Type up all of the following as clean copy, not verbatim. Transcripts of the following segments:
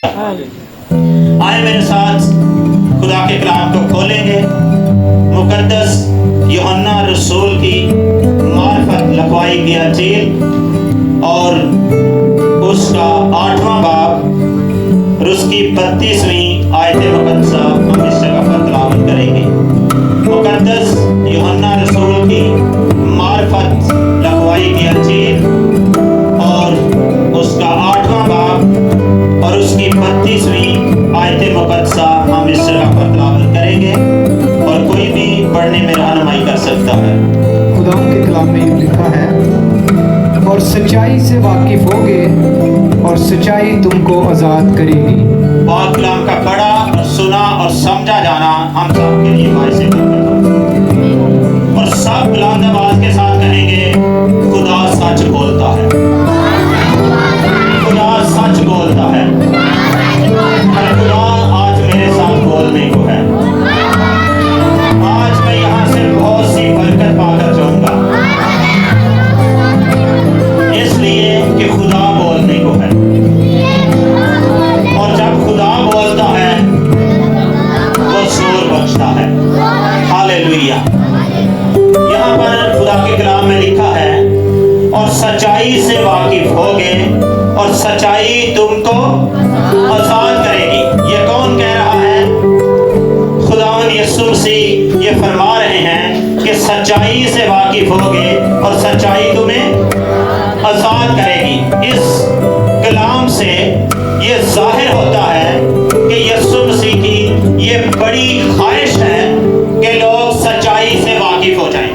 आए मेरे साथ खुदा के कलाम को खोलेंगे। मुकद्दस यूहन्ना रसूल की मार्फत लिखवाई गई इंजील और उसका 8वां बाब और उसकी 32वीं आयत मुकद्दसा हम इस जगह पर तिलावत करेंगे। मुकद्दस यूहन्ना रसूल की मार्फत लिखवाई गई इंजील और उसका 8वां बाब और उसकी 32वीं आयत मुकद्दसा हम इस जगह पर तिलावत करेंगे और कोई भी पढ़ने में रहनुमाई कर सकता है। खुदा के कलाम में यूँ लिखा है, और सच्चाई से वाकिफ होगे और सच्चाई तुमको आज़ाद करेगी। पाक कलाम का पढ़ा और सुना और समझा जाना हम सब के लिए बाइस बरकत हो। और सब बुलंद आवाज के साथ कहेंगे, खुदा सच बोलता है, खुदा सच बोलता है। खुदा आज मेरे साथ बोलने को है। आज मैं यहाँ से बहुत सी बरकत पाकर जाऊंगा, इसलिए कि खुदा बोलने को है। और जब खुदा बोलता है वो जोर बख्शता है। हालेलुया। यहाँ पर खुदा के कलाम में लिखा है, और सच्चाई से वाकिफ होगे और सच्चाई तुमको आजाद करेगी। ये कौन कह रहा है? खुदावंद यीशु मसीह ये फरमा रहे हैं कि सच्चाई से वाकिफ होगे और सच्चाई तुम्हें आजाद करेगी। इस कलाम से ये जाहिर होता है कि यीशु मसीह की ये बड़ी ख्वाहिश है कि लोग सच्चाई से वाकिफ हो जाएं।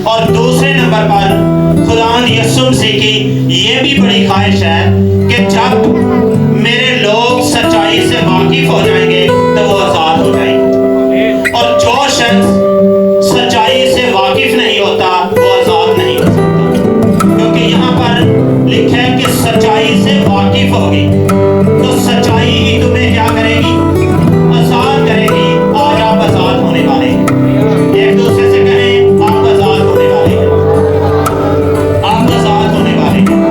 और दूसरे नंबर पर खुदावंद यीशु मसीह की ये भी बड़ी ख्वाहिश है कि जब मेरे लोग सच्चाई से वाकिफ हो जाएंगे तो वो आजाद हो जाएंगे। और जो शख्स सच्चाई से वाकिफ नहीं होता वो आजाद नहीं हो सकता, क्योंकि यहाँ पर लिखा है कि सच्चाई से वाकिफ होगी तो सच्चाई ही तुम्हें क्या करेगी? आजाद करेगी। आज आप आजाद होने वाले हैं। एक दूसरे से कहें, आप आजाद होने वाले हैं, आप आजाद होने वाले हैं।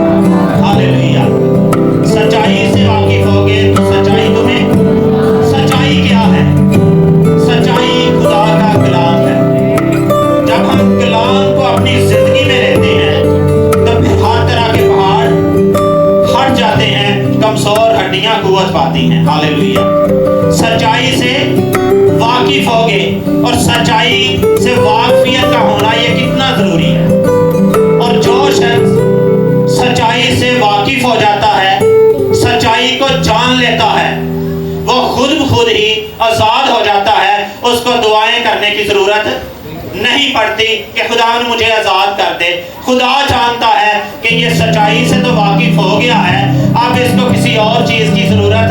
हालेलुया। सच्चाई से वाकिफ होगे तो सच्चाई तुम्हें, सच्चाई क्या है? सच्चाई खुदा का कलाम है। जब हम कलाम को अपनी जिंदगी में लेते हैं तो हर तरह के पहाड़ हट जाते हैं, कमजोर हड्डियां कुव्वत पाती हैं। हालेलुया। सच्चाई से वाकिफ होगे और सच्चाई से वाकफियत का होना ये कितना जरूरी है। और जो शख्स सच्चाई से वाकिफ हो जाता है, सच्चाई को जान लेता है, वो खुद ही आजाद हो जाता है। उसको दुआएं करने की जरूरत नहीं पड़ती कि खुदावन मुझे आजाद कर दे। खुदा जानता है कि ये सच्चाई से तो वाकिफ हो गया है, अब इसको किसी और चीज की जरूरत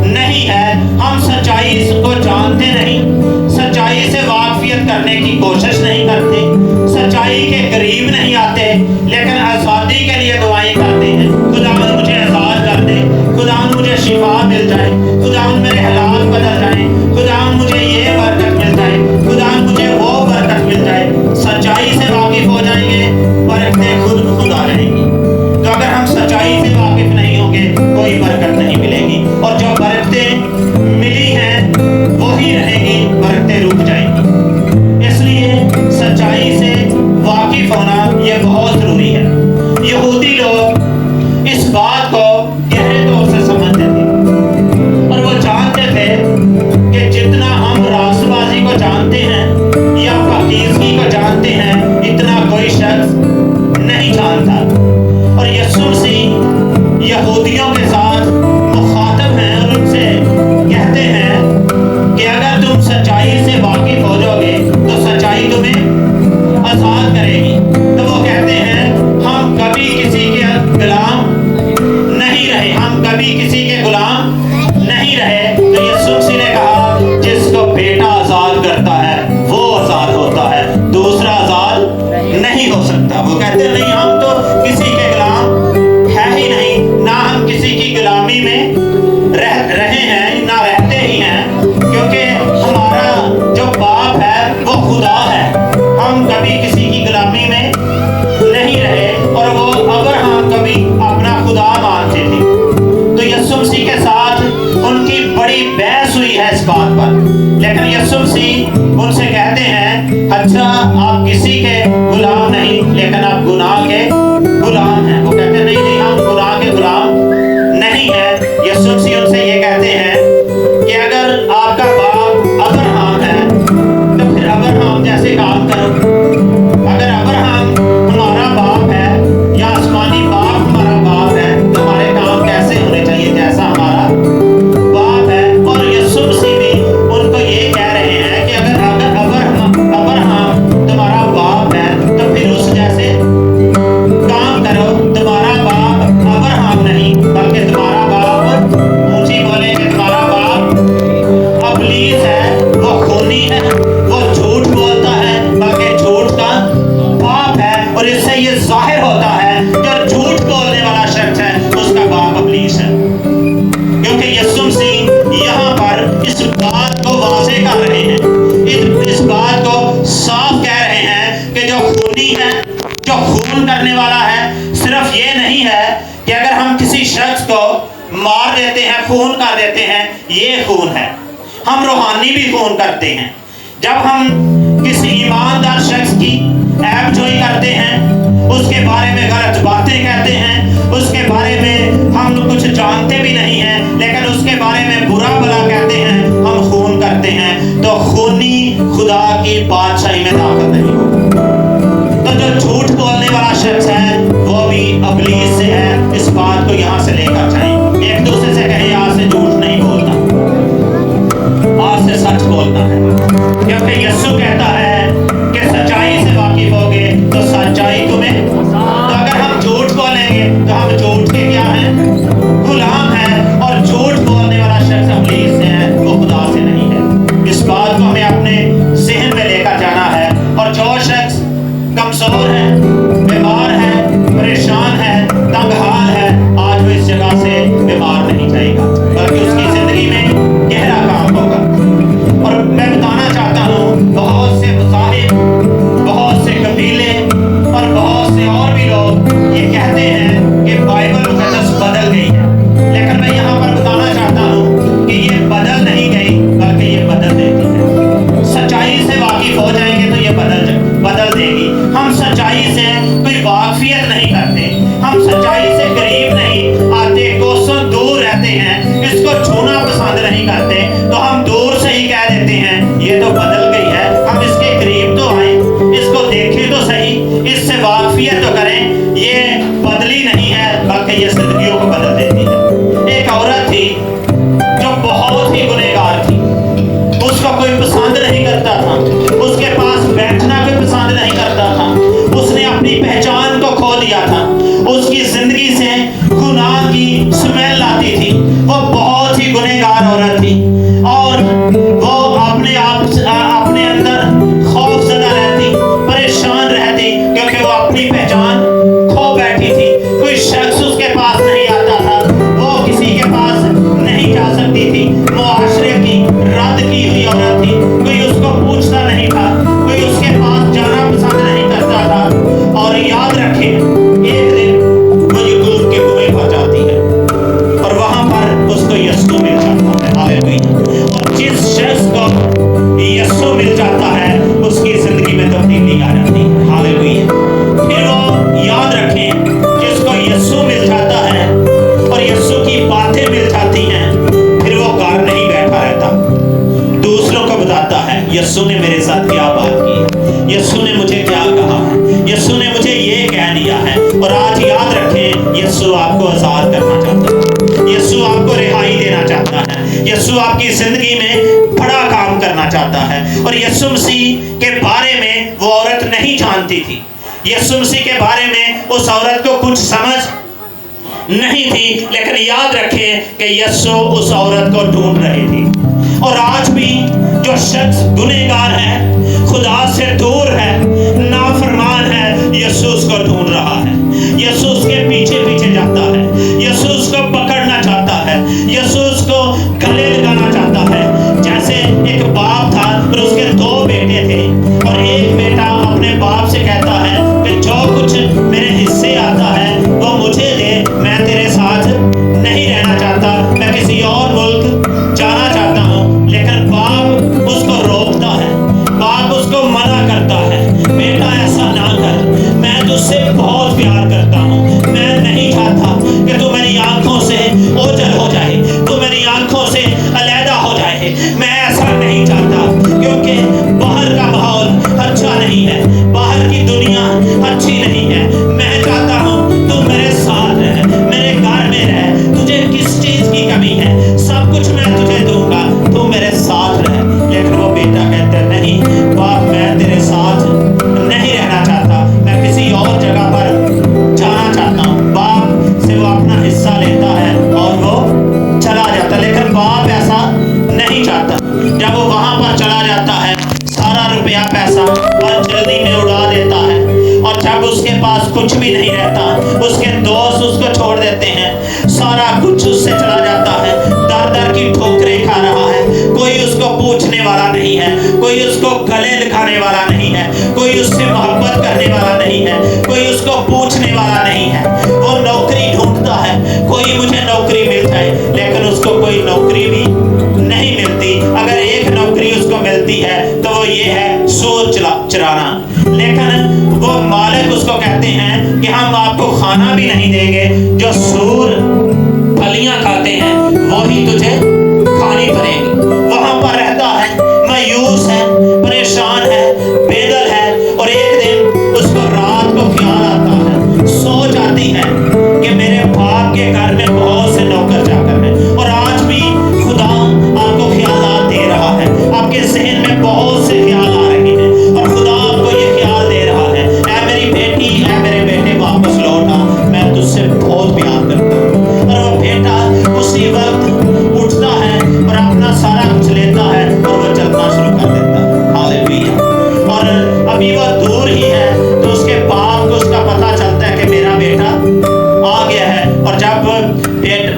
नहीं है। हम सच्चाई को जानते नहीं, सच्चाई से वाकफियत करने की कोशिश नहीं करते, सच्चाई के करीब नहीं आते, लेकिन आजादी के लिए दुआएं करते हैं। खुदावन मुझे आजाद कर दे, खुदावन मुझे शिफा मिल जाए, खुदावन मेरे हालात बदल जाए, खुदावन मुझे ये बरकत मिल जाए, खुदावन मुझे वो बरकत मिल जाए। सच्चाई से वाकिफ हो जाएंगे, बरकतें खुद आ रहेंगी। तो अगर हम सच्चाई से वाकिफ नहीं होंगे कोई बरकत नहीं मिलेगी, और जो बरकतें मिली हैं वही रहेगी, बरकतें रुक जाएंगी। इसलिए सच्चाई से वाकिफ होना यह बहुत जरूरी है। यहूदी लोग इस बात को गहरे तौर से समझते थे और वो जानते थे कि जितना करने वाला है सिर्फ ये नहीं है कि अगर हम किसी शख्स को मार देते हैं, खून कर देते हैं, ये खून है। हम रूहानी भी खून करते हैं। जब हम किसी ईमानदार शख्स की ऐबजोई करते हैं, उसके बारे में गलत बातें कहते हैं, उसके बारे में हम कुछ जानते भी नहीं हैं लेकिन उसके बारे में बुरा भला कहते हैं, हम खून करते हैं, तो खूनी खुदा की बादशाही में दाखिल नहीं होगा। तो जो झूठ बोलने वाला शख्स है वो भी इब्लीस से है। इस बात को यहाँ से लेकर जाएं। एक दूसरे से कहें आज से झूठ नहीं बोलना, आज से सच बोलना है, क्योंकि यीशु कहता है कि सच्चाई से वाकिफ होगे तो सच्चाई तुम्हें। तो अगर हम झूठ बोलेंगे तो हम झूठ के क्या हैं? गुलाम हैं। और झूठ बोलने वाला शख्स इब्लीस से है, वो खुदा से नहीं है। इस बात को हमें अपने ज़हन में लेकर जाना है। और जो शख्स कमजोर है, बीमार है, परेशान है, तंगहाल है, आज वो इस जगह से बीमार नहीं जाएगा, बल्कि उसकी जिंदगी में गहरा काम होगा। और मैं बताना चाहता हूँ, बहुत से मसाहिब, बहुत से कबीले और बहुत से और भी लोग ये कहते हैं कि बाइबल मुकद्दस बदल गई है, लेकिन मैं यहाँ पर बताना चाहता हूँ कि ये बदल नहीं गई, बल्कि ये बदल देती है। सच्चाई से वाकिफ हो जाएंगे तो ये बदल देगी। हम सच्चाई से कोई वाकफियत नहीं करते, हम सच्चाई से करीब नहीं आते, कोसों दूर रहते हैं, इसको छूना पसंद नहीं करते, तो हम दूर से ही कह देते हैं ये तो बदल गई है, हम इसके करीब तो आए, इसको देखें तो सही, इससे वाकफियत तो करें। ये बदली नहीं है, बल्कि ये जिंदगियों को बदल देती है। एक औरत थी जो बहुत ही गुनहगार थी, उसको कोई पसंद नहीं करता था, उसके पास बैठना कोई पसंद नहीं करता था, उसने अपनी पहचान को खो दिया था, उसकी जिंदगी से गुनाह की स्मेल आती थी, वो बहुत ही गुनहगार औरत थी और वो अपने अंदर खौफजदा रहती, परेशान रहती, क्योंकि वो अपनी पहचान खो बैठी थी। कोई शख्स उसके पास नहीं आता था, वो किसी के पास नहीं जा सकती थी, मुआशरे की रद्द की हुई औरत थी, कोई उसको पूछता नहीं था, कोई उसके पास जाना पसंद नहीं करता था। और याद रखें, एक दिन वो यूसुफ के कुएं पर जाती है और वहां पर उसको यीशु मिल जाता है। हालेलुया। और जिस शख्स को यीशु मिल जाता है उसकी जिंदगी में तब्दीली आ जाती है। हालेलुया। फिर वो याद रखें, जिसको यीशु मिल जाता है और यीशु की बातें मिल जाती हैं, फिर वो घर नहीं बैठा रहता, दूसरों को बताता है यीशु ने मेरे साथ क्या बात की, यीशु ने मुझे क्या कहा है, यीशु ने मुझे ये कह दिया है। और आज याद रखें, यीशु आपको आजाद करना चाहता है, यीशु आपको रिहाई देना चाहता है, यीशु आपकी जिंदगी में बड़ा काम करना चाहता है। और यीशु मसीह के बारे में वो औरत नहीं जानती थी, यीशु मसीह के बारे में उस औरत को कुछ समझ नहीं थी, लेकिन याद रखें कि यीशु उस औरत को ढूंढ रहे थे। और आज भी जो शख्स गुनहगार है, खुदा से दूर है, नाफरमान है, यीशु उसको ढूंढ रहा है, यीशु उसके पीछे पीछे जाता है, यीशु उसको पकड़ना चाहता है, यीशु उसको गले लगाना चाहता है। जैसे एक बाप था और उसके दो बेटे थे और एक बेटा अपने बाप से कहता है कि जो कुछ मेरे हिस्से आता है वो मुझे दे, मैं तेरे साथ नहीं रहना चाहता, मैं किसी और मुल्क जाना चाहता हूँ। लेकिन बाप उसको रोकता है, बाप उसको मना करता है, बेटा ऐसा ना कर, मैं तुझसे बहुत प्यार करता हूँ, मैं नहीं चाहता कि तू मेरी आंखों से ओझल हो जाए, तू मेरी आंखों से अलहदा हो जाए, मैं ऐसा नहीं चाहता, क्योंकि बाहर का माहौल अच्छा नहीं है, बाहर की दुनिया अच्छी नहीं है, मैं चाहता हूँ तू मेरे साथ रह, मेरे घर में रह, तुझे किस चीज की कमी है, सब कुछ मैं तुझे दूंगा, तू मेरे साथ रह। लेकिन वो बेटा कहता है नहीं बाप, मैं तेरे साथ नहीं रहना चाहता, मैं किसी और जगह पर जाना चाहता हूँ। बाप से वो अपना हिस्सा लेता है और वो चला जाता, लेकिन बाप ऐसा नहीं चाहता। जब वो वहां पर चला जाता है, सारा रुपया पैसा और जल्दी में उड़ा देता है, और जब उसके पास कुछ भी नहीं रहता, उसके दोस्त उसको छोड़ देते हैं, सारा कुछ उससे चला जाता है, दर दर की ठोकरें खा रहा है, कोई उसको पूछने वाला नहीं है, कोई उसको गले लगाने वाला नहीं है, कोई उससे मोहब्बत करने वाला नहीं है, कोई उसको पूछ वाला नहीं है। वो नौकरी ढूंढता है, कोई मुझे नौकरी मिल जाए, लेकिन उसको कोई नौकरी भी नहीं मिलती। अगर एक नौकरी उसको मिलती है तो वो ये है सूर चराना। लेकिन वो मालिक उसको कहते हैं कि हम आपको खाना भी नहीं देंगे, जो सूर फलियां खाते हैं वही तुझे खानी पड़ेगी। वहां पर रहता है, मायूस है, परेशान है, बेदल है, और एक दिन उसको रात को ख्याल आता है, सो जाती है कि मेरे बाप के घर में बहुत से नौकर चाकर हैं। और आज भी खुदा आपको ख्याल दे रहा है, आपके जहन में बहुत से ख्याल आ रहे हैं, और खुदा आपको ये ख्याल दे रहा है, ऐ मेरी बेटी, ऐ मेरे बेटे, वापस लौटा, मैं तुझसे बहुत प्यार करता हूँ। और वो बेटा उसी वक्त उठता है और अपना सारा कुछ लेता है और वो चलना शुरू कर देता है। हालेलुया। और अभी वो दूर ही है तो उसके बाप को उसका पता चलता है कि मेरा बेटा आ गया है। और जब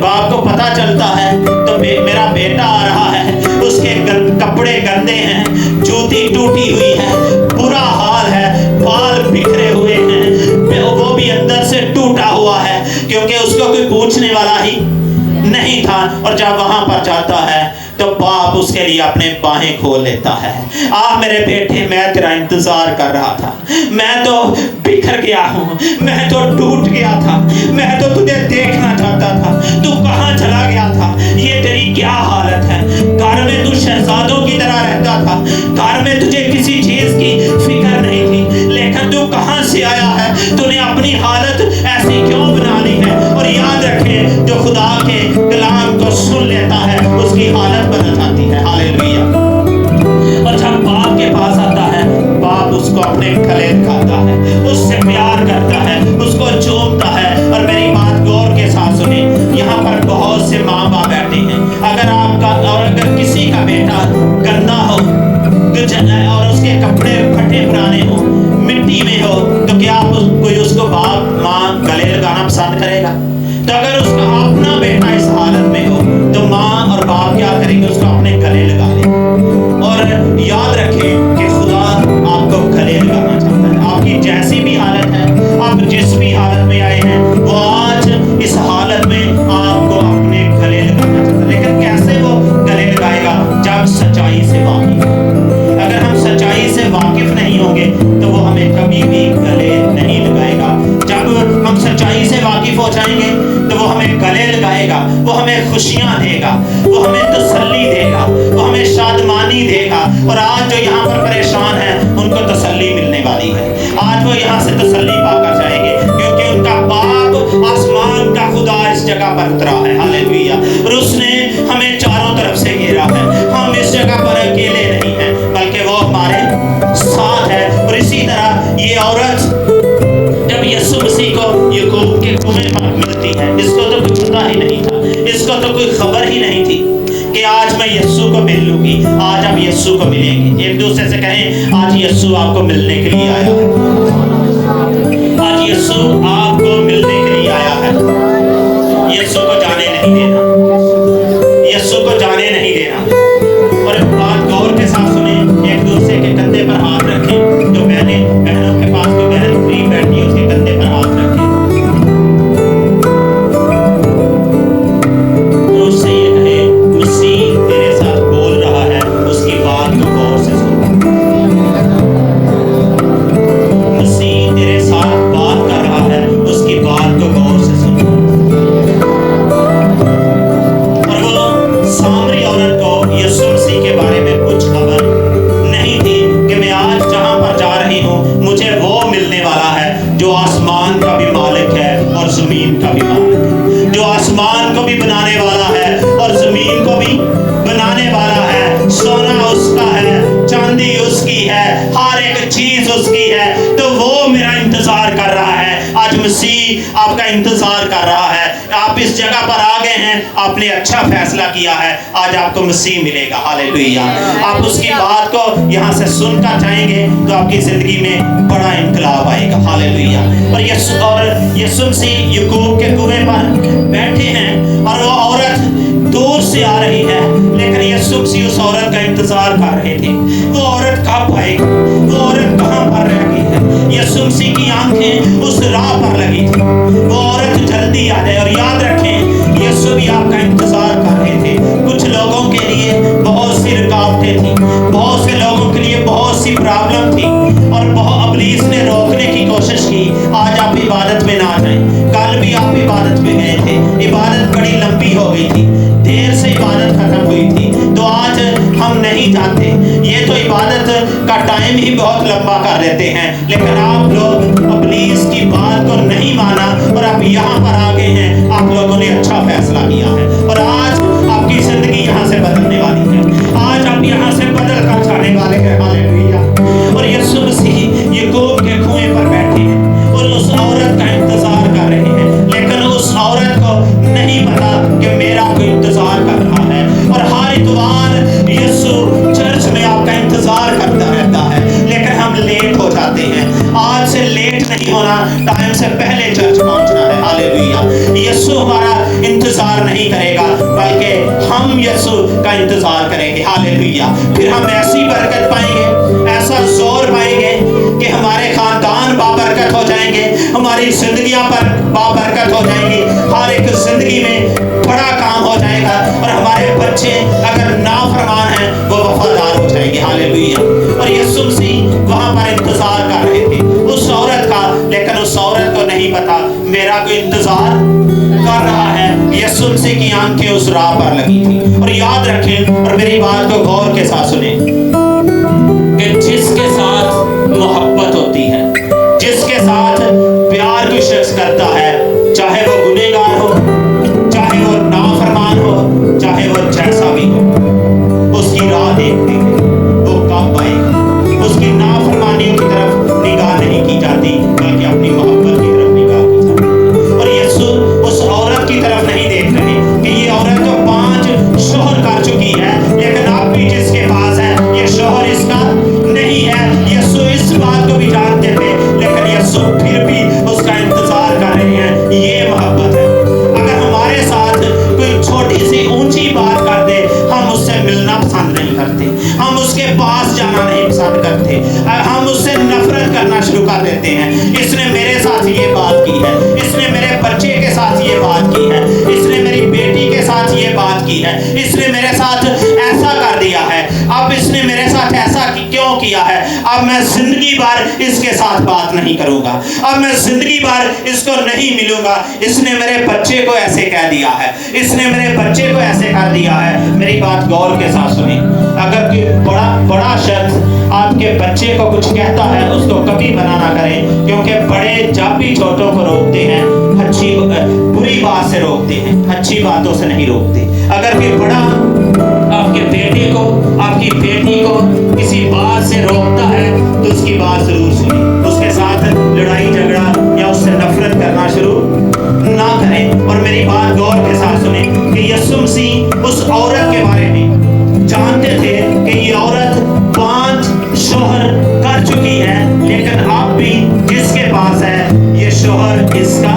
बाप को पता चलता है तो मेरा बेटा आ रहा है, उसके कपड़े गंदे हैं, जूती टूटी हुई है, बुरा हाल है, बाल बिखरे हुए हैं, वो भी अंदर से टूटा हुआ है, क्योंकि उसको कोई पूछने वाला ही नहीं था। और जब वहां पर जाता है तो बाप उसके लिए अपने बाहें खोल लेता है। मेरे बेटे, मैं तेरा इंतजार कर रहा था, मैं तो बिखर गया हूँ, मैं तो टूट गया था, मैं तो तुझे देखना चाहता था, तू कहाँ चला गया था, ये तेरी क्या हालत है। घर में तू शहजादों की तरह रहता था, घर में तुझे किसी चीज की फिक्र नहीं थी, लेकिन तू कहाँ से आया है, तूने अपनी हालत ऐसी क्यों बना ली है। और याद रखें, जो खुदा के कलाम को सुन लेता है उसकी हालत बदल जाती है। हालेलुया। और जब बाप के पास आता है, बाप उसको अपने गले लगाता है, उससे प्यार करता है, उसको चूमता है। और मेरी बात गौर के साथ सुने, यहाँ पर बहुत से माँ बाप बैठे हैं। अगर आपका और अगर किसी का बेटा गंदा हो और उसके कपड़े फटे पुराने हो, मिट्टी में हो, तो क्या कोई उसको बाप माँ गले लगाना पसंद करेगा? तो अगर उसका अपना बेटा इस हालत में हो तो माँ और बाप क्या करेंगे? उसको अपने गले लगा लेंगे। और याद रखें कि खुदा आपको गले लगाना चाहता है। आपकी जैसी भी हालत है, आप जिस भी हालत में आए हैं, वो आज इस हालत में आपको अपने गले लगाना चाहता है। लेकिन कैसे वो गले लगाएगा? जब सच्चाई से वाकिफ। अगर हम सच्चाई से वाकिफ नहीं होंगे तो वो हमें कभी भी गले नहीं लगाएगा। जब हम सच्चाई से वाकिफ हो जाएंगे तो वो हमें गले लगाएगा, वो हमें खुशियां देगा, वो हमें तसल्ली देगा, वो हमें शादमानी देगा। और आज जो यहाँ पर परेशान हैं उनको तसल्ली मिलने वाली है। आज वो यहाँ से तसल्ली पाकर जाएंगे, क्योंकि उनका बाप आसमान का खुदा इस जगह पर उतरा है। हालेलुया। और उसने हमें चारों तरफ से घेरा है। हम इस जगह पर अकेले नहीं हैं, बल्कि वो हमारे साथ है। और इसी तरह ये औरत जब यीशु मसीह को याकूब के कुएं पर मिलती है, इसको तो कुछ पता ही नहीं था, इसको तो कोई खबर ही नहीं थी कि आज मैं यीशु को मिल लूंगी, आज आप यीशु को मिलेंगे। एक दूसरे से कहें, आज यीशु आपको मिलने के लिए आया है। आज यीशु आपको मिलने के लिए आया है। यीशु को जाने नहीं देना, यीशु को जाने नहीं देना। और बात गौर के साथ सुने, एक दूसरे के कंधे पर हाथ रखें। जो बहनों के पास कोई बहन फ्री बैठी है, उसके कंधे पर हाथ रखें। तो उससे ये कहे, मसीह तेरे साथ बोल रहा है, उसकी बात को गौर से सुन। मसीह तेरे साथ बात कर रहा है, उसकी बात को गौर से सुन। और वो सामरी औरत को यीशु मसीह के बारे में कुछ खबर नहीं थी कि मैं आज जहां पर जा रही हूं, मुझे वो मिलने वाला है जो आसमान का भी मालिक है और जमीन का भी मालिक है, जो आसमान को भी बनाने वाला है और जमीन को भी बनाने वाला है। सोना उसका है, चांदी उसकी है, हर एक चीज उसकी है। तो वो मेरा इंतजार कर रहा है। आज मसीह आपका इंतजार कर रहा है। आप इस जगह पर आ गए हैं, आपने अच्छा फैसला किया है, आज आपको मसीह मिलेगा। हालेलुया। आप उसकी बात को यहाँ से सुनकर जाएंगे तो आपकी जिंदगी में बड़ा इनकलाब आएगा। हालेलुया। और यीशु मसीह याकूब के कुएं पर बैठे हैं और वो औरत दूर से आ रही है, लेकिन यीशु मसीह उस औरत का इंतजार कर रहे थे। वो औरत कब आएगी? वो औरत कहाँ पर रह गई है? यीशु मसीह की आंखें उस राह पर लगी थी, वो औरत जल्दी आ जाए। और याद रखें, यीशु भी आपका इंतजार कर रहे थे। कुछ लोगों के लिए बहुत सी रुकावटें थी, बहुत से लोगों के लिए बहुत सी प्रॉब्लम थी, और बहुत इब्लीस ने रोकने की कोशिश की। आज आप इबादत में ना जाएं। कल भी आप इबादत में गए थे, इबादत बड़ी लंबी हो गई थी, देर से इबादत खत्म हुई थी, तो आज हम नहीं जाते। ये तो इबादत का टाइम ही बहुत लंबा कर देते हैं, लेकिन आप लोग इब्लीस की बात को नहीं माना और आप यहाँ पर आ गए हैं। आप लोगों ने अच्छा फैसला किया है, और आज आपकी जिंदगी यहाँ से बदलने वाली है। आज आप यहाँ से बदल कर जाने वाले हैं। हालेलुया। और यीशु मसीह याकूब के कुएं पर बैठे हैं और उस औरत का इंतजार कर रहे हैं, लेकिन उस औरत को नहीं पता कि मेरा कोई इंतजार कर रहा है। और हर इतवार यीशु चर्च में आपका इंतजार करता रहता है, लेकिन हम लेट हो जाते हैं। आज से लेट नहीं होना, टाइम से पहले चर्च पहुंचना है। हालेलुया। यीशु हमारा इंतजार नहीं करेगा, बल्कि हम यीशु का इंतजार करेंगे। हालेलुया। फिर हम ऐसी बरकत पाएंगे, ऐसा जोर पाएंगे कि हमारे खानदान बाबरकत हो जाएंगे, हमारी जिंदगियां पर बाबरकत हो जाएंगी, हर एक जिंदगी में बड़ा काम हो जाएगा, और हमारे बच्चे अगर नाफरमान हैं वो वफादार हो जाएंगे। हालेलुया। और यीशु मसीह वहां पर इंतजार कर रहे थे उस औरत का, लेकिन उस औरत को नहीं पता मेरा कोई इंतजार कर रहा है। यीशु मसीह की आंखें उस राह पर लगी थी। और याद रखें, और मेरी बात को गौर के साथ सुने, कि जिसके साथ मोहब्बत होती है, जिसके साथ प्यार कोई शख्स करता है, चाहे वो गुनहगार हो, चाहे वो नाफरमान हो, चाहे वो जैसा भी हो, उसकी राह देखते हैं वो कब आएगा। उसकी नाफरमानियों की तरफ निगाह नहीं की जाती, बल्कि अपनी मोहब्बत की तरफ निगाह की जाती है। और यीशु उस औरत की तरफ नहीं देख रहे कि ये औरत तो 5 शोहर कर चुकी है, लेकिन अब भी जिसके पास है ये शोहर इसका नहीं है। यीशु इस बात को भी जानते थे, लेकिन यीशु फिर भी उसका इंतजार कर रहे हैं। ये मोहब्बत है। अगर हमारे साथ कोई छोटी सी ऊंची बात कर दे, हम उससे मिलना पसंद नहीं करते, हम उसके पास जाना नहीं पसंद करते, हम उससे नफरत करना शुरू कर देते हैं। इसने मेरे साथ ये बात की है, इसने मेरे बच्चे के साथ ये बात की है, इसने मेरी बेटी के साथ ये बात की है, इसने मेरे साथ ऐसा कर दिया है, अब इसने मेरे साथ ऐसा क्यों किया है, अब मैं जिंदगी भर इसके साथ बात नहीं करूंगा, अब मैं जिंदगी भर इसको नहीं मिलूंगा। इसने मेरे बच्चे को ऐसे कह दिया है, इसने मेरे बच्चे को ऐसे कर दिया है। मेरी बात गौर के साथ सुने, अगर कोई बड़ा शख्स आपके बच्चे को कुछ कहता है, उसको कभी मना ना करें, क्योंकि बड़े जब भी छोटों को रोकते हैं, अच्छी बुरी बात से रोकते हैं, अच्छी बातों से नहीं रोकते। अगर कोई बड़ा आपके बेटे को, आपकी बेटी को किसी बात से रोकता है, तो उसकी बात जरूर सुने, उसके साथ लड़ाई झगड़ा या उससे नफरत करना शुरू ना करें। और मेरी बात गौर के साथ सुने कि यीशु मसीह उस औरत के बारे में जानते थे कि ये औरत 5 शोहर कर चुकी है, लेकिन अब भी जिसके पास है ये शोहर इसका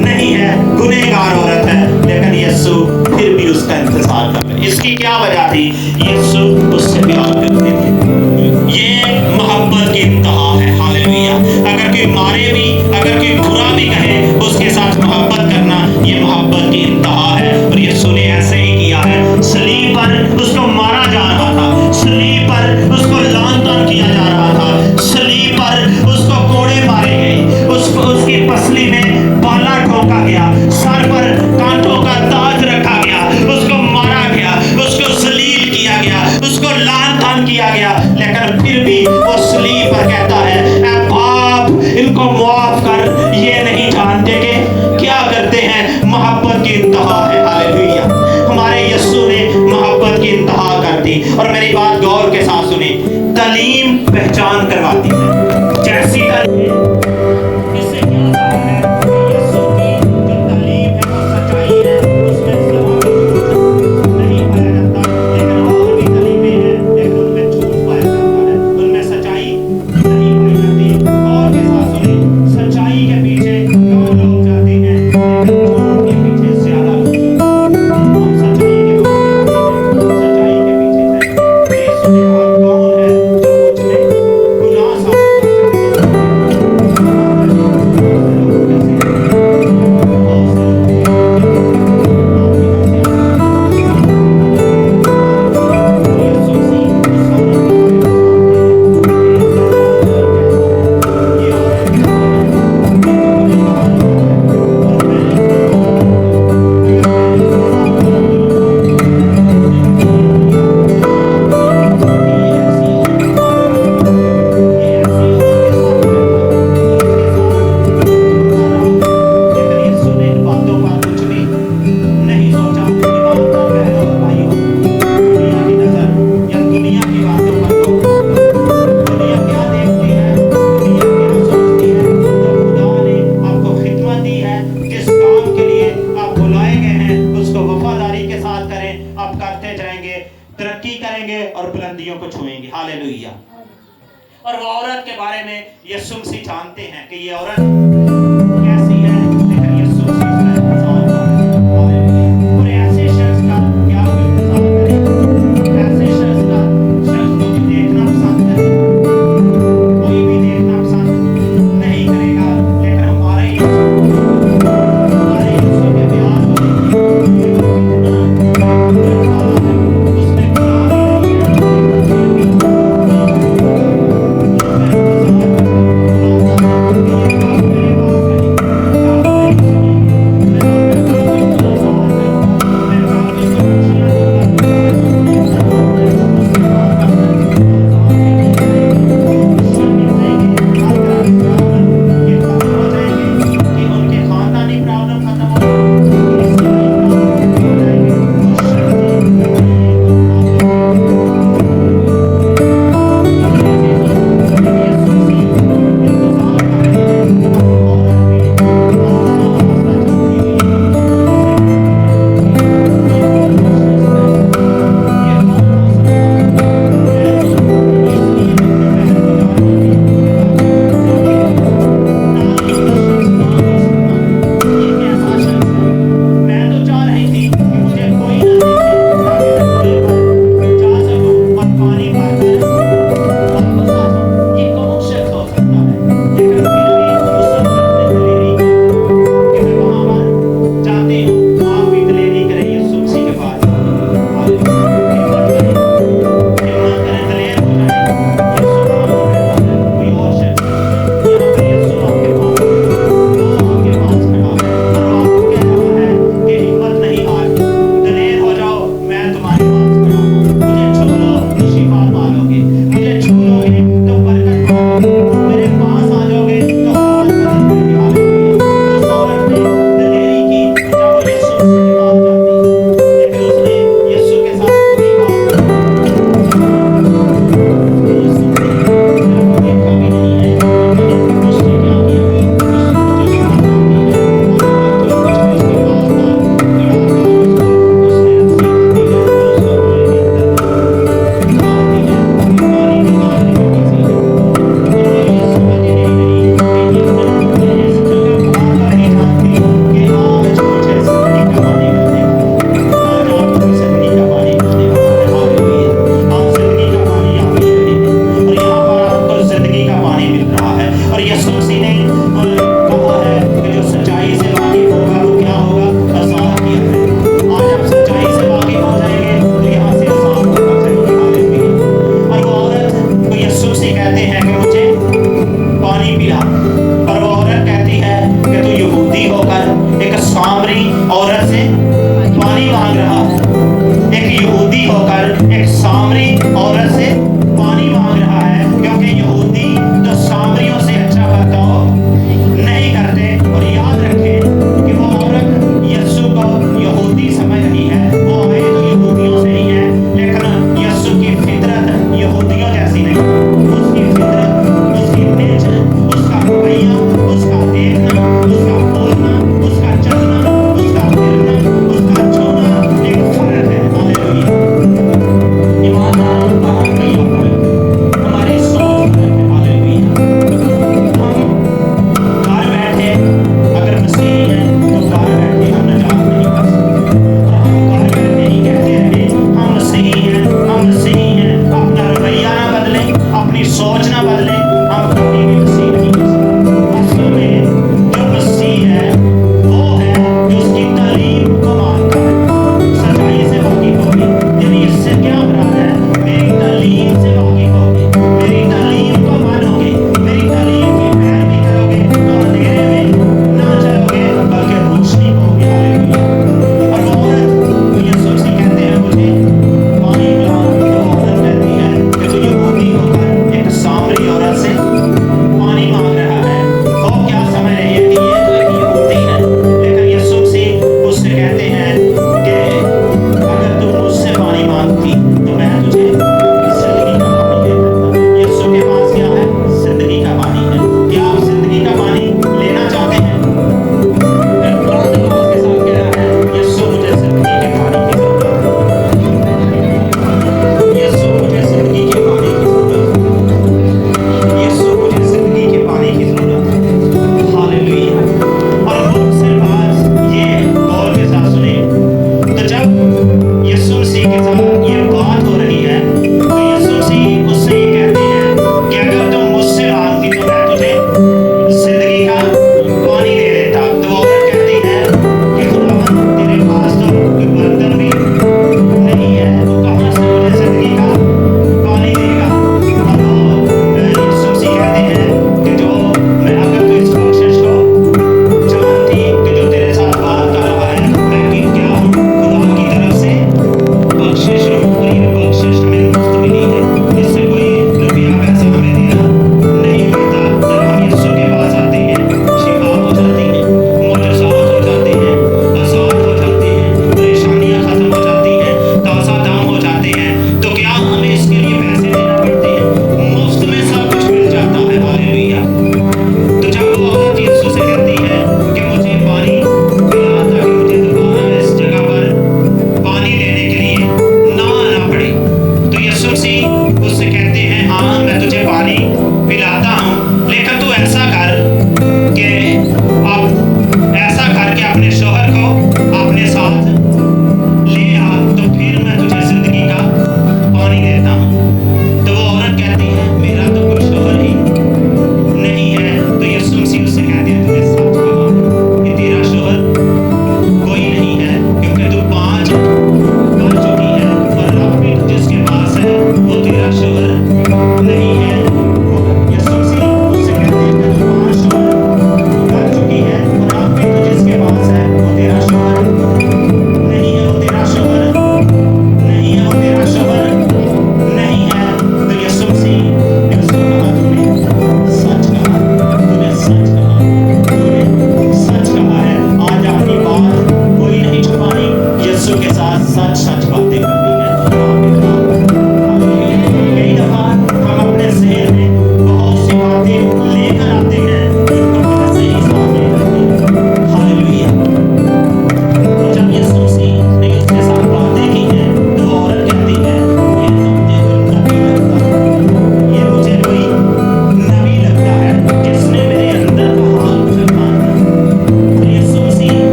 नहीं है, गुनहगार औरत है, लेकिन यीशु फिर भी उसका इंतजार कर रहे। इसकी क्या वजह थी? यीशु उससे प्यार करते थे। ये मोहब्बत की इंतहा है। हालेलुया। अगर कोई मारे भी, अगर कोई बुरा भी कहे, उसके साथ मोहब्बत करना, ये मोहब्बत की इंतहा है। और यीशु ने ऐसे ही किया है। सलीब पर उसको मारा जा रहा था, सलीब पर उसको लांछन किया जा रहा था, सलीब पर उसको कोड़े मारे गए, उसको उसकी पसली में बाला ठोका गया, सर पर कांटों का ताज रखा गया, उसको मारा गया, उसको जलील किया गया, उसको लांछन किया गया, लेकिन फिर भी वो सलीब पर कहता है, ऐ बाप इनको माफ कर, ये नहीं जानते कि क्या करते हैं। मोहब्बत की इंतहा है। हालेलुया। हमारे यीशु ने मोहब्बत की इंतहा कर दी। और मेरी बात गौर के साथ सुने, तालीम पहचान करवाती है। जैसी तालीम, इससे क्या बात है? यीशु की जो तालीम है, वो सच्चाई है, उसमें ज़मां नहीं पाया जाता, लेकिन और भी तालीमें हैं, लेकिन उनमें झूठ पाया जाता है, उनमें सच्चाई नहीं पाई जाती। और के साथ सुने, सच्चाई के पीछे कम लोग जाते हैं, लेकिन झूठ के पीछे ज्यादा लोग जाते हैं। हम सच्चाई के पीछे हैं, सच्चाई के पीछे हैं। यीशु ने कहा, कौन है जो मुझ में गुनाह साबित हालेलुया। और वो औरत के बारे में यीशु मसीह जानते हैं कि ये औरत कैसी है, लेकिन यीशु मसीह उसका इंतजार कर रहे हैं। हालेलुया। और ऐसे शख्स का क्या कोई इंतजार करेगा? ऐसे शख्स का शख्स को भी देखना पसंद करेगा? कोई भी देखना पसंद नहीं करेगा, लेकिन हमारे यीशु के प्यार को देखिए, उसने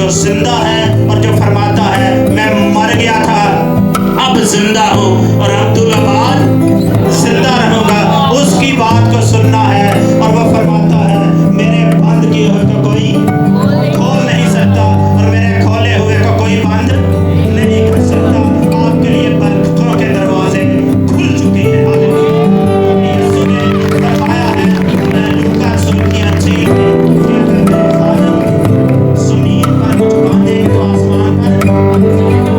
जो जिंदा है और जो फरमाता है मैं मर गया था अब जिंदा हूँ और अब्दुल्लाबाद जिंदा रहूंगा, उसकी बात को सुनना है। और वो फरमाता है मेरे बंद किए हुए को कोई खोल नहीं सकता और मेरे खोले हुए को कोई बंद नहीं कर सकता। आपके लिए बरकतों के दरवाजे खुल चुके हैं। हालेलुया। यीशु ने बताया है लूका की अंजील जमीन पर कुछ बांधेंगे तो आसमान पर,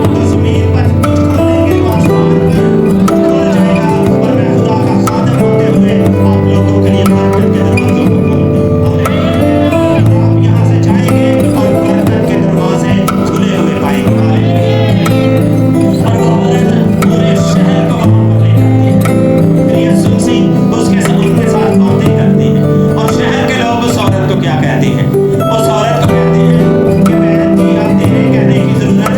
तो जमीन पर कुछ खोलेंगे तो आसमान पर खुल जाएगा। और मैं खुदा का खादम होते हुए आप लोगों के लिए बरकत के दरवाजों को खोल दूंगा। आप यहाँ से जाएंगे और बरकत के दरवाजे खुले हुए पाएंगे। और वो औरत पूरे शहर को वहाँ पर ले जाती है। फिर यीशु मसीह उनके साथ बातें करती हैं और शहर के लोग उस औरत को क्या कहते हैं? उस औरत को कहते हैं कि बहन जी आप तेरे कहने की जरूरत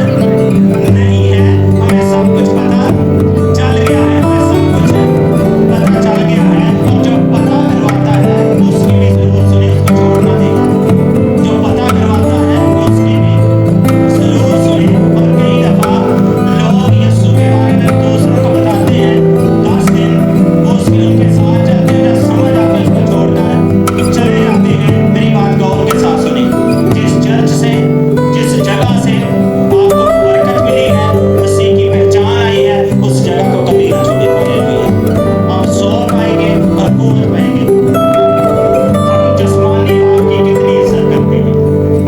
नहीं है, हमें सब कुछ पता चल गया है, हमें सब कुछ पता चल गया है। और जो पता करवाता है उसकी भी जरूर सुने, उसको छोड़ना नहीं। जो पता करवाता है उसकी भी जरूर सुने। और कई दफा लोग यीशु के बारे में दूसरों को बताते हैं, 10 दिन वो उनके साथ चलते हैं, समझ आकर उसको छोड़कर चले जाते हैं। मेरी बात गौर के साथ सुने। जिस चर्च से, जिस जगह से आपको बरकत मिली है, मसीह की पहचान आई है, उस जगह को कभी ना छोड़े। हालेलुया। आप सो पाएंगे और कूद पाएंगे। हम जिस्मानी बाप की कितनी इज्जत करते हैं,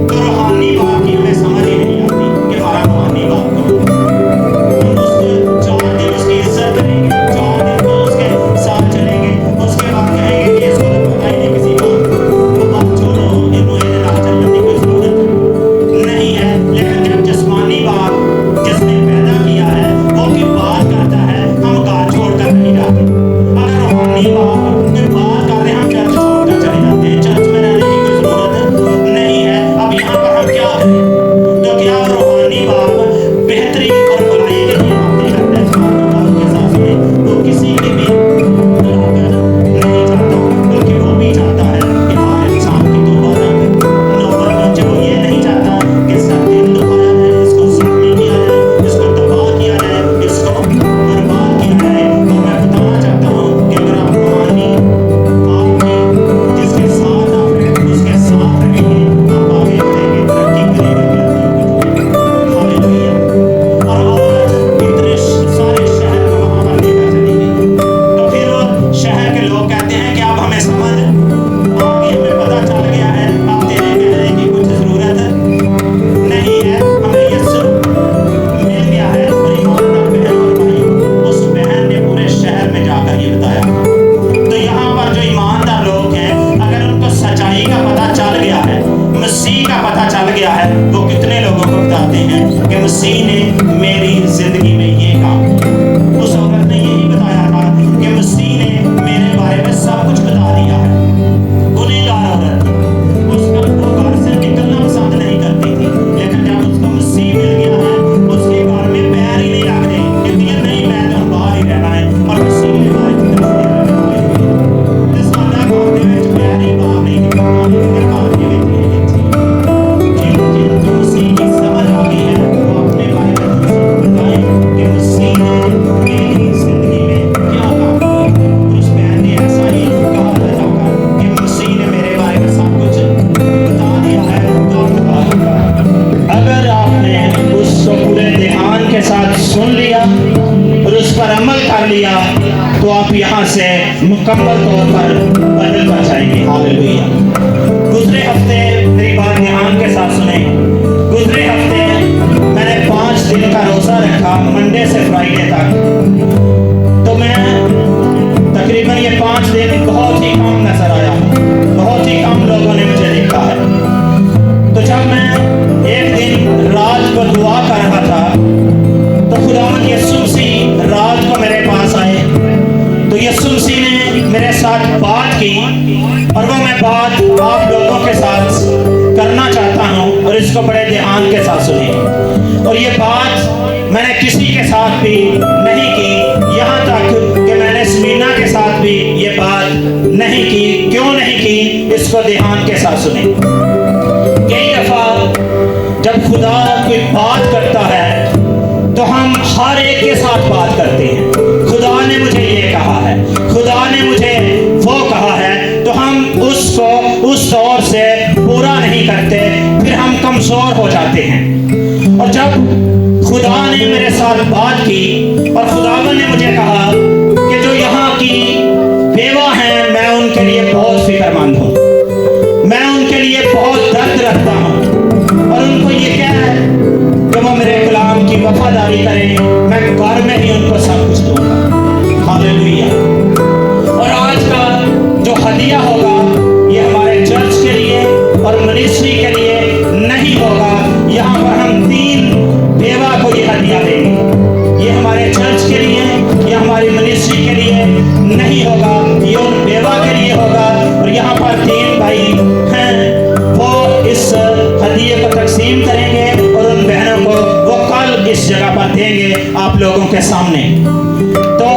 तो रूहानी बाप की हमें समझ ही नहीं आती कि हमारा रूहानी बाप कौन है। हम उसको 4 दिन उसकी इज्जत करेंगे, 4 दिन तो उसके साथ चलेंगे, उसके बाद कहेंगे कि इसको तो पता ही नहीं किसी बात को, बात छोड़ो, इन्हों इन्हें ना चलने की कोई जरूरत नहीं है। लेकिन जब जिस्मानी बाप जिसने पैदा किया है वो की बात करता है, हम घर छोड़कर नहीं जाते। अगर रूहानी बाप की बात कर रहे हैं, हम चर्च छोड़कर चले जाते हैं। चर्च में रहने की कोई जरूरत नहीं है। अब यहाँ पर हम क्या करें? तो क्या रूहानी बाप बेहतरी और भलाई के लिए बातें करता है? इस बात को गौर के साथ सुने। वो किसी की भी लागत नहीं चाहता, बल्कि वो भी चाहता है कि हर इंसान की तौबा नौबत पहुंचे। वो ये नहीं चाहता कि इसका दिल दुखाया जाए, इसको जख्मी किया जाए, इसको तबाह किया जाए, इसको बर्बाद किया जाए। और मैं बताना चाहता हूँ कि अगर आप रूहानी आपकी जिसके साथ आप हैं उसके साथ रहेंगे, आप आगे बढ़ेंगे, तरक्की करेंगे। हालेलुया। और औरत इतने सारे शहर को वहाँ पर लेकर चली गई। तो फिर वो शहर के लोग कहते हैं कि अब हमें समझ आ गई, हमें पता चल गया है, अब तेरे कहने की कुछ जरूरत नहीं है, हमें यीशु मिल गया है। और ईमानदार बहन और भाई, उस बहन ने पूरे शहर में जाकर ये बताया। तो यहाँ पर जो ईमानदार लोग हैं, अगर उनको सच्चाई का पता चल गया है, मसीह का पता चल गया है, वो कितने लोगों को बताते हैं कि मसीह ने मेरी जिंदगी में ये काम किया। उस औरत ने यही बताया था कि मसीह ने मेरे बारे में सब कुछ बता दिया है। गुनहगार औरत, उसका वो घर से निकलना पसंद नहीं करती थी, लेकिन जब उसको मसीह मिल गया है, उसके घर में पैर ही नहीं रखते, कहती है नहीं मैं तो बाहर ही रहना है। और मसीह ने हमारी तरफ से सादा घर ਦੇ ਵਿੱਚ पैर ही बाहर नहीं निकलता, लेकिन घर ਦੇ ਵਿੱਚ जिनको मसीह की समझ आ गई है वो अपने बारे में दूसरों को बताएं कि मसीह ने मेरी जिंदगी में क्या काम किया है। और उस बहन ने ऐसा ही कहा था जाकर कि मसीह ने मेरे बारे में सब कुछ बता दिया है। तो अगर आपने उसको पूरे ध्यान के साथ सुन लिया और उस पर अमल कर लिया तो आप यहाँ से मुकम्मल तौर पर बदल कर जाएंगे। हालेलुया। गुजरे हफ्ते मेरी बात ध्यान के साथ सुने। गुजरे हफ्ते मैंने 5 दिन का रोजा रखा, मंडे से फ्राइडे तक। तो मैं तकरीबन ये 5 दिन बहुत ही कम नजर आया, बहुत ही कम लोगों ने मुझे देखा है। तो जब मैं एक दिन रात को दुआ कर रहा था तो खुदावंद यीशु मसीह रात को मेरे पास आए। तो यीशु मसीह ने मेरे साथ बात की और वो मैं बात आप लोगों के साथ करना चाहता हूँ और इसको बड़े ध्यान के साथ सुनिए। और ये बात मैंने किसी के साथ भी नहीं की, यहाँ तक कि मैंने समीना के साथ भी ये बात नहीं की। क्यों नहीं की, इसको ध्यान के साथ सुने। कई दफा जब कमजोर हो जाते हैं। और जब खुदा ने मेरे साथ बात की और खुदावन ने मुझे कहा कि जो यहाँ की बेवा हैं, मैं उनके लिए बहुत फिक्रमंद हूँ, मैं उनके लिए बहुत दर्द रखता हूँ और उनको ये क्या है कि वो मेरे कलाम की वफादारी करें, मैं घर में ही उनको सब कुछ दूंगा। हालेलुया। और आज का जो हदिया होगा ये हमारे चर्च के लिए और मिनिस्ट्री के लिए नहीं होगा। यहाँ पर हम 3 बेवा को ये हदिया देंगे। ये हमारे चर्च के लिए, ये हमारी मिनिस्ट्री के लिए नहीं होगा, ये उन बेवा के लिए होगा। और यहाँ पर 3 भाई हैं, वो इस हदिये को तकसीम करेंगे और उन बहनों को वो कल इस जगह पर देंगे आप लोगों के सामने। तो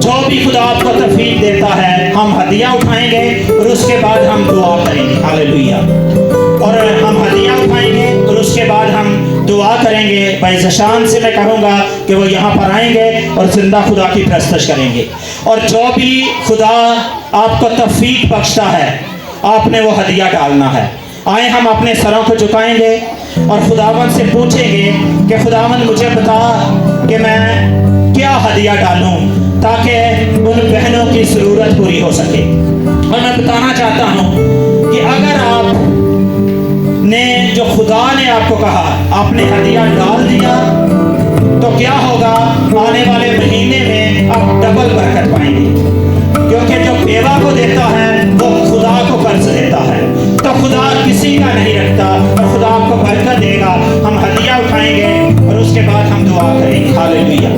जो भी खुदा आपको तौफीक देता है, हम हदिया उठाएंगे और उसके बाद हम दुआ करेंगे। हालेलुया। और हम हदिया उठाएंगे और उसके बाद हम दुआ करेंगे। भाई जशान से मैं कहूँगा कि वो यहाँ पर आएंगे और जिंदा खुदा की प्रस्तश करेंगे। और जो भी खुदा आपको तौफीक बख्शता है, आपने वो हदिया डालना है। आए हम अपने सरों को झुकाएंगे और खुदावन से पूछेंगे कि खुदावन मुझे बता कि मैं क्या हदिया डालूं ताकि उन बहनों की ज़रूरत पूरी हो सके। और मैं बताना चाहता हूं कि अगर आप ने जो खुदा ने आपको कहा, आपने हदिया डाल दिया, तो क्या होगा, आने वाले महीने में आप डबल बरकत पाएंगे। क्योंकि जो बेवा को देता है वो खुदा को कर्ज देता है, तो खुदा किसी का नहीं रखता और खुदा आपको बरकत देगा। हम हदिया उठाएंगे और उसके बाद हम दुआ करेंगे। Hallelujah,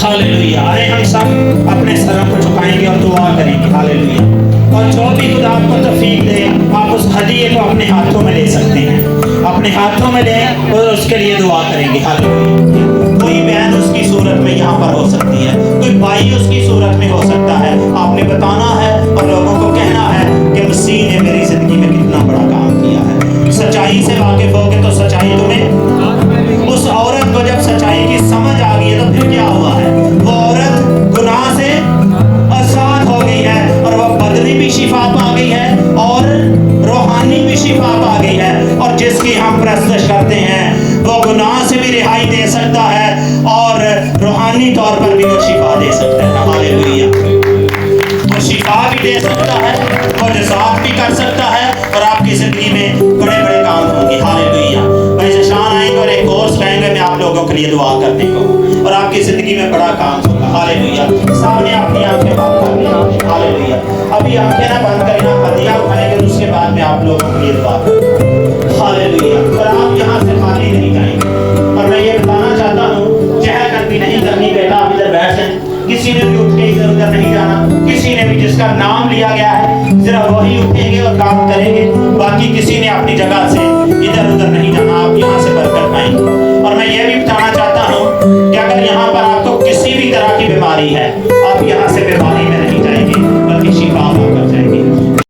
hallelujah. आए हम सब अपने सरों को झुकाएंगे और दुआ करेंगे। हालेलुया। और जो भी खुदा आपको तौफीक दे, आप उस हदिये को अपने हाथों में ले सकते हैं, अपने हाथों में लें और उसके लिए दुआ करेंगे। हालेलुया। कोई बहन उसकी सूरत में यहाँ पर हो सकती है, कोई भाई उसकी सूरत में हो सकता है। आपने बताना है और लोगों को कहना है कि मसीह ने मेरी जिंदगी में कितना बड़ा काम किया है। सच्चाई से वाकिफ होगे तो सच्चाई तुम्हें, उस औरत को जब सच्चाई की समझ आ गई है तो फिर क्या हुआ है, वो औरत गुनाह से आजाद हो गई है और वह बदनी भी शिफा पा गई है और रूहानी भी शिफा पा गई है। और जिसकी हम प्रस्तश करते हैं वो गुनाह से भी रिहाई दे सकता है और रूहानी तौर पर भी वो शिफा दे सकता है। हालेलुया। वो शिफा भी दे सकता है, वो निजात भी कर सकता है और आपकी जिंदगी में बड़े बड़े काम होंगे। हालेलुया। भाई जशान आएंगे और एक कोर्स कहेंगे मैं आप लोगों के लिए दुआ करने को, और आपकी जिंदगी में बड़ा काम होगा। हालेलुया। सामने अपनी आंखें बंद कर लें। हालेलुया। अभी आंखें ना बंद करें, आप हदिया उठाएंगे उसके बाद में आप लोगों के लिए दुआ करेंगे। हालेलुया। और आप यहाँ से खाली नहीं जाएंगे। और मैं ये बताना चाहता हूँ, चहलकदमी नहीं करनी, बेटा आप इधर बैठ जाएं। किसी ने भी उठ के इधर उधर नहीं जाना। किसी ने भी जिसका नाम लिया गया है सिर्फ वही उठेंगे और काम करेंगे, बाकी किसी ने अपनी जगह से